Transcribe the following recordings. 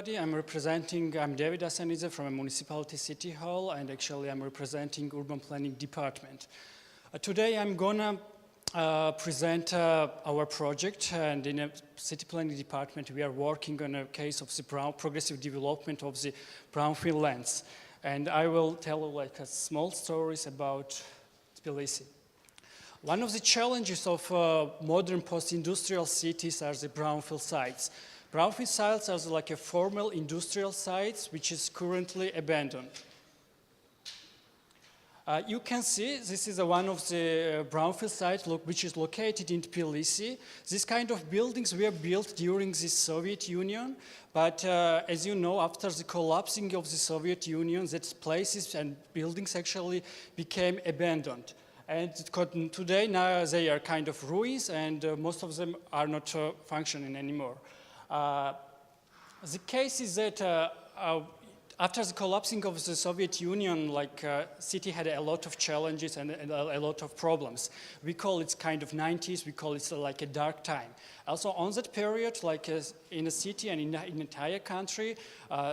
everybody. I'm David Asanidze from a municipality city hall, and actually I'm representing urban planning department. Today I'm gonna present our project, and in a city planning department we are working on a case of the progressive development of the brownfield lands. And I will tell like a small stories about Tbilisi. One of the challenges of modern post-industrial cities are the brownfield sites. Brownfield sites are like a formal industrial sites which is currently abandoned. You can see this is one of the brownfield sites which is located in Tbilisi. This kind of buildings were built during the Soviet Union, but as you know, after the collapsing of the Soviet Union, that places and buildings actually became abandoned. And today now they are kind of ruins, and most of them are not functioning anymore. The case is that after the collapsing of the Soviet Union, city had a lot of challenges and a lot of problems. We call it kind of 90s, we call it like a dark time. Also on that period, in a city and in the entire country,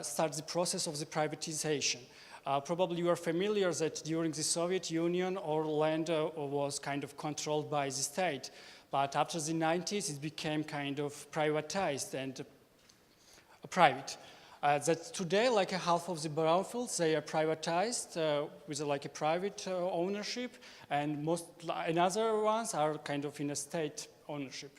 starts the process of the privatization. Probably you are familiar that during the Soviet Union, our land was kind of controlled by the state. But after the 90s, it became kind of privatized and private. That today, like a half of the brownfields, they are privatized with like a private ownership, and another ones are kind of in a state ownership.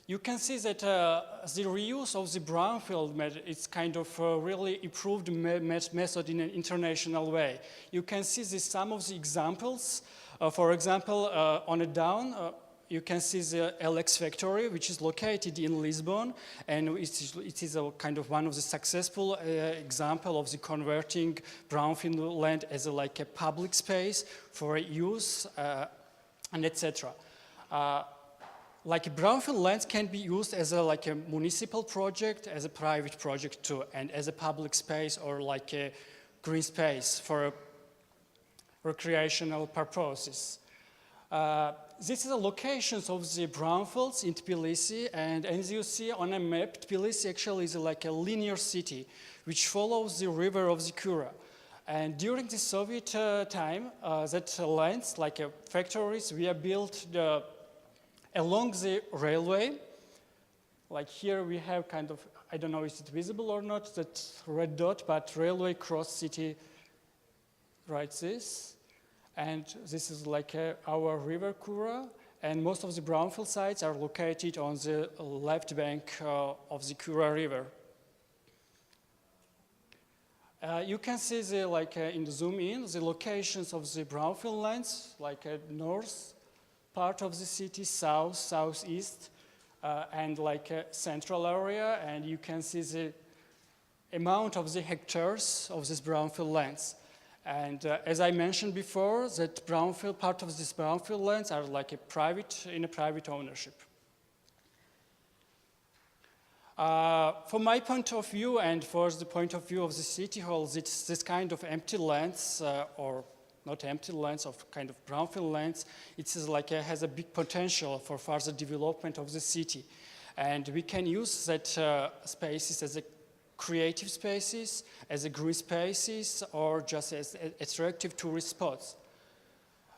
You can see that the reuse of the brownfield is kind of really improved method in an international way. You can see some of the examples. For example, on a down, you can see the LX factory, which is located in Lisbon, and it is a kind of one of the successful example of the converting brownfield land as like a public space for use and etc. Like brownfield lands can be used as like a municipal project, as a private project too, and as a public space or like a green space for recreational purposes. This is the locations of the brownfields in Tbilisi, and as you see on a map, Tbilisi actually is like a linear city which follows the river of the Kura. And during the Soviet time, that lands, like factories, were built along the railway. Like here we have kind of, I don't know if it's visible or not, that red dot, but railway cross city, right this. And this is like our river Kura, and most of the brownfield sites are located on the left bank of the Kura river. You can see in the zoom in, the locations of the brownfield lands, like north part of the city, south, southeast, and like a central area, and you can see the amount of the hectares of these brownfield lands. And as I mentioned before, that part of these brownfield lands are like in a private ownership. From my point of view, and for the point of view of the city halls, it's this kind of empty lands, or not empty lands, of kind of brownfield lands. It is like has a big potential for further development of the city, and we can use that spaces as a creative spaces, as a green spaces, or just as attractive tourist spots.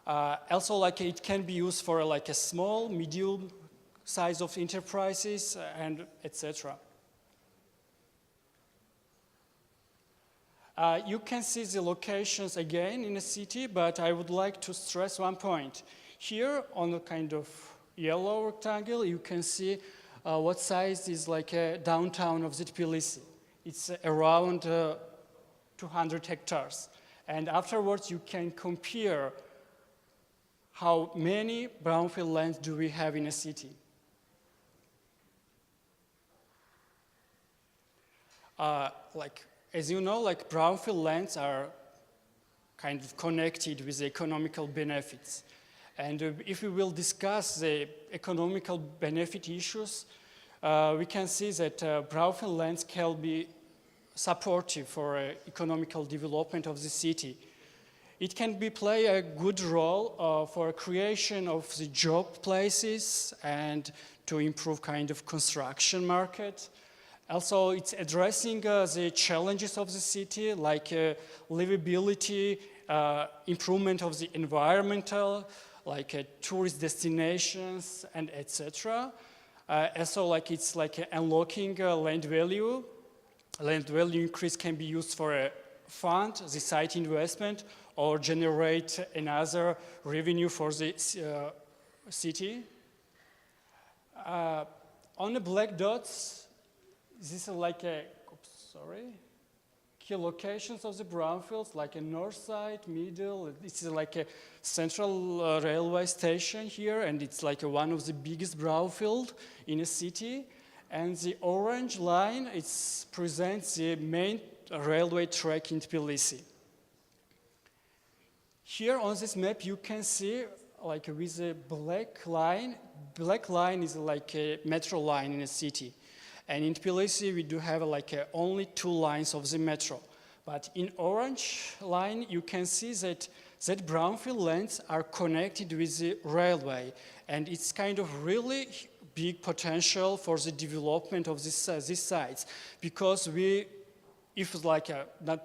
Also, it can be used for a small, medium size of enterprises, and etc. You can see the locations again in a city, but I would like to stress one point. Here on the kind of yellow rectangle, you can see what size is like a downtown of Tbilisi. It's around 200 hectares. And afterwards, you can compare how many brownfield lands do we have in a city. As you know, brownfield lands are kind of connected with the economical benefits. And if we will discuss the economical benefit issues, we can see that brownfield lands can be supportive for economical development of the city. It can play a good role for creation of the job places and to improve kind of construction market. Also, it's addressing the challenges of the city, like livability, improvement of the environmental, like tourist destinations, and etc. Also, like it's like unlocking land value. Land value increase can be used for a fund, the site investment, or generate another revenue for the city. On the black dots, this is like key locations of the brownfields, like a north side, middle. This is like a central railway station here, and it's like one of the biggest brownfield in a city. And the orange line, it presents the main railway track in Tbilisi. Here on this map, you can see like with a black line is like a metro line in a city. And in Tbilisi, we do have like only 2 lines of the metro. But in orange line, you can see that brownfield lands are connected with the railway. And it's kind of really big potential for the development of these sites. Because not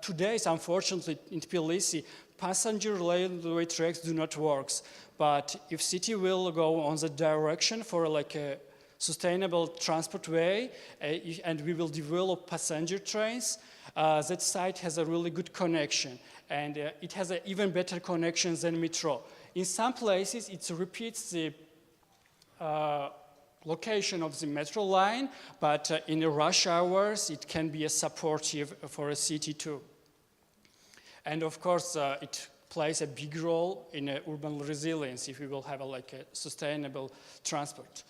today, unfortunately, in Tbilisi, passenger railway tracks do not work. But if city will go on the direction for like a sustainable transport way, and we will develop passenger trains, that site has a really good connection. And it has an even better connection than metro. In some places, it repeats the location of the metro line, but in the rush hours, it can be a supportive for a city too. And of course, it plays a big role in urban resilience if we will have a sustainable transport.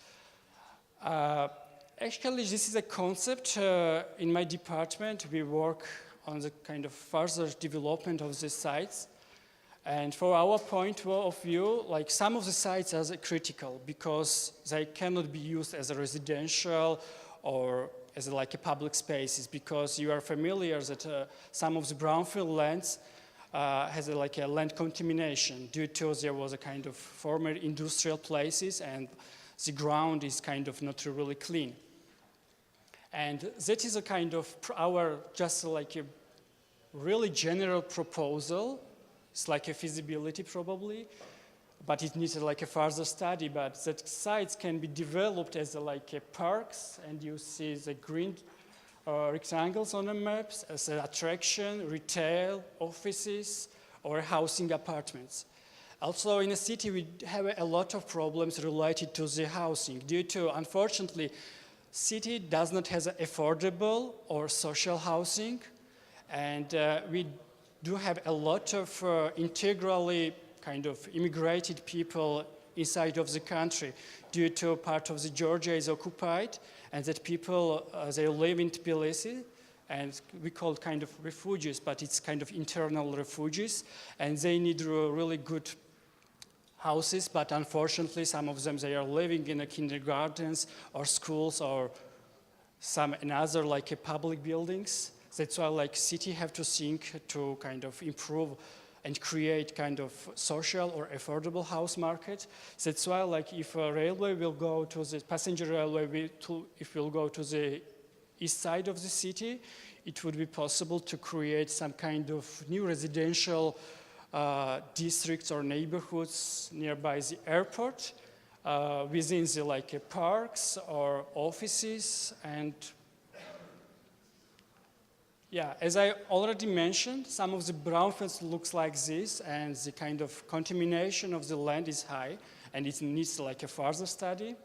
Actually, this is a concept in my department. We work on the kind of further development of the sites. And for our point of view, like some of the sites are critical because they cannot be used as a residential or as a public spaces, because you are familiar that some of the brownfield lands has a land contamination due to there was a kind of former industrial places and the ground is kind of not really clean. And that is a kind of our just like a really general proposal. It's like a feasibility probably, but it needs like a further study. But that sites can be developed as parks, and you see the green rectangles on the maps as an attraction, retail, offices, or housing apartments. Also in a city we have a lot of problems related to the housing due to, unfortunately, city does not have affordable or social housing, and we do have a lot of integrally kind of immigrated people inside of the country due to part of the Georgia is occupied, and that people, they live in Tbilisi, and we call it kind of refugees, but it's kind of internal refugees, and they need really good houses, but unfortunately some of them, they are living in kindergartens or schools or some another public buildings. That's why city have to think to kind of improve and create kind of social or affordable house market. That's why if a railway will go to the passenger railway, if we'll go to the east side of the city, it would be possible to create some kind of new residential districts or neighborhoods nearby the airport, within the parks or offices. And yeah, as I already mentioned, some of the brownfields looks like this, and the kind of contamination of the land is high, and it needs a further study.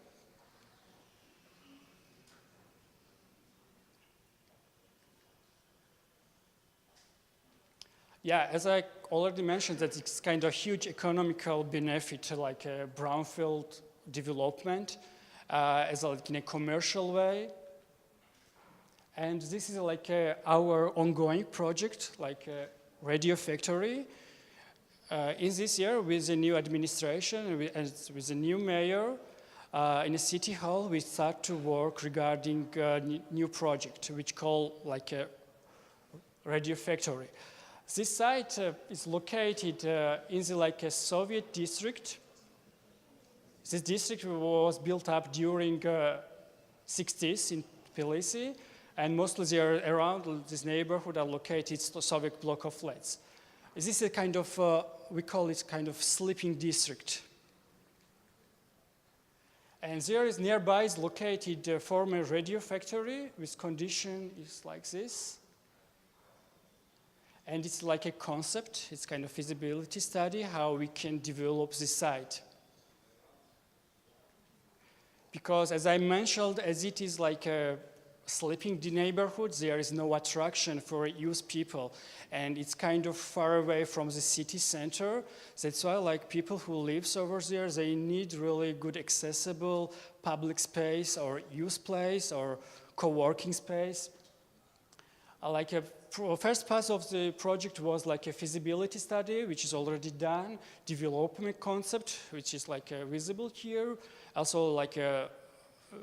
Yeah, as I already mentioned, that it's kind of huge economical benefit, like a brownfield development, as in a commercial way. And this is our ongoing project, Radio Factory. In this year, with the new administration and with the new mayor, in a city hall, we start to work regarding a new project, which called a Radio Factory. This site is located in the a Soviet district. This district was built up during 60s in Tbilisi, And mostly they are around this neighborhood are located Soviet block of flats. This is a kind of, we call it kind of sleeping district. And there is nearby is located a former radio factory with condition is like this. And it's like a concept, it's kind of feasibility study, how we can develop this site. Because as I mentioned, as it is like a sleeping neighborhood, there is no attraction for youth people. And it's kind of far away from the city center. That's why like people who live over there, they need really good accessible public space or youth place or co-working space. First part of the project was like a feasibility study, which is already done, development concept, which is like visible here. Also like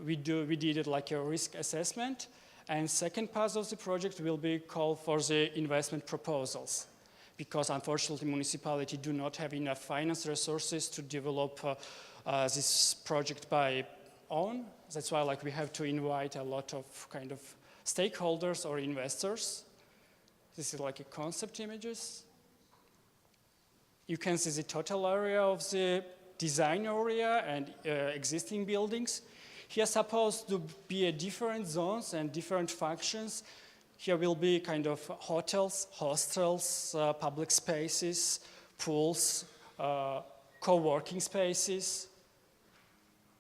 we did it like a risk assessment. And second part of the project will be called for the investment proposals, because unfortunately municipality do not have enough finance resources to develop this project by own. That's why like we have to invite a lot of kind of stakeholders or investors. This is like a concept images. You can see the total area of the design area and existing buildings. Here supposed to be a different zones and different functions. Here will be kind of hotels, hostels, public spaces, pools, co-working spaces,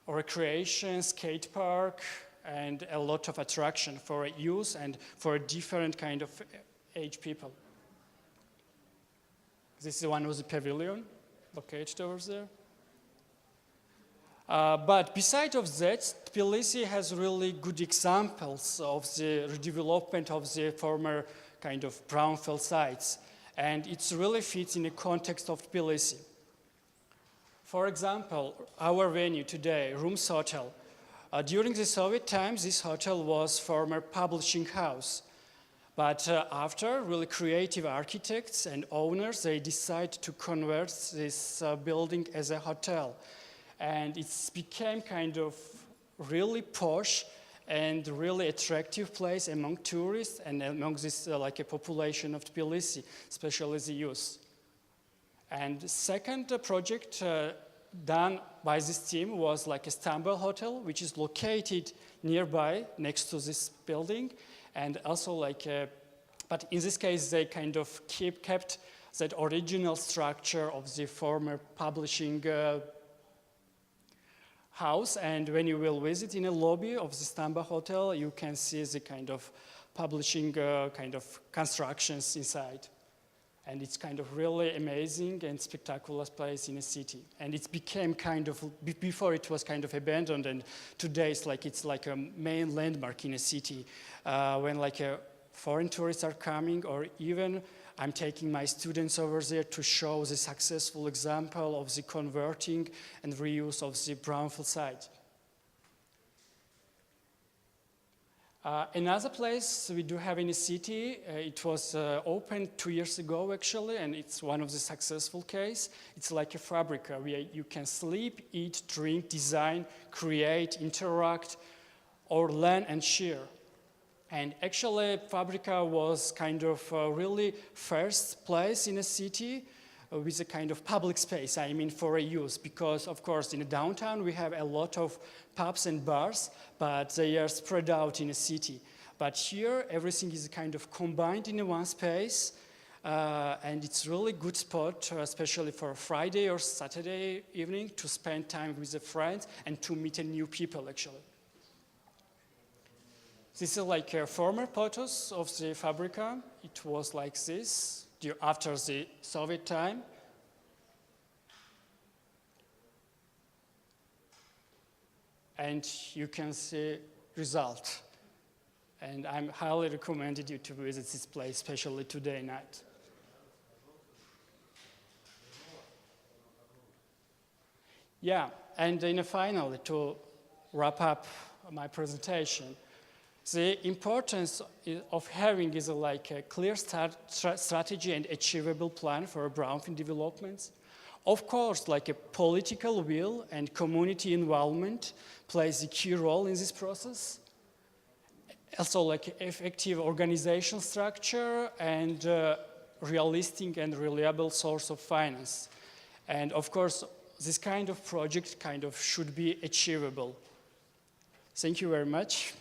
recreation, skate park, and a lot of attraction for youth and for different kind of age people. This is one of the pavilion located over there. But besides of that, Tbilisi has really good examples of the redevelopment of the former kind of brownfield sites. And it really fits in the context of Tbilisi. For example, our venue today, Rooms Hotel. During the Soviet times, this hotel was former publishing house. But after really creative architects and owners, they decide to convert this building as a hotel. And it became kind of really posh and really attractive place among tourists and among this like a population of Tbilisi, especially the youth. And the second project done by this team was like a Istanbul hotel, which is located nearby next to this building. And also like, but in this case, they kind of kept that original structure of the former publishing house. And when you will visit in a lobby of the Istanbul hotel, you can see the kind of publishing kind of constructions inside. And it's kind of really amazing and spectacular place in a city. And it became kind of, before it was kind of abandoned, and today it's like a main landmark in a city. When like foreign tourists are coming, or even I'm taking my students over there to show the successful example of the converting and reuse of the brownfield site. Another place we do have in the city, it was opened 2 years ago actually, and it's one of the successful case. It's like a fabrica where you can sleep, eat, drink, design, create, interact, or learn and share. And actually, Fabrica was kind of really first place in a city with a kind of public space, I mean for a use, because of course in the downtown we have a lot of pubs and bars, but they are spread out in a city. But here everything is kind of combined in one space, and it's really good spot, especially for Friday or Saturday evening, to spend time with the friends and to meet new people actually. This is like former photos of the Fabrica. It was like this after the Soviet time. And you can see result. And I'm highly recommended you to visit this place, especially today night. Yeah, and in a finally, to wrap up my presentation, the importance of having is like a clear strategy and achievable plan for brownfield developments. Of course, like a political will and community involvement plays a key role in this process. also like effective organization structure and realistic and reliable source of finance. And of course, this kind of project should be achievable. Thank you very much.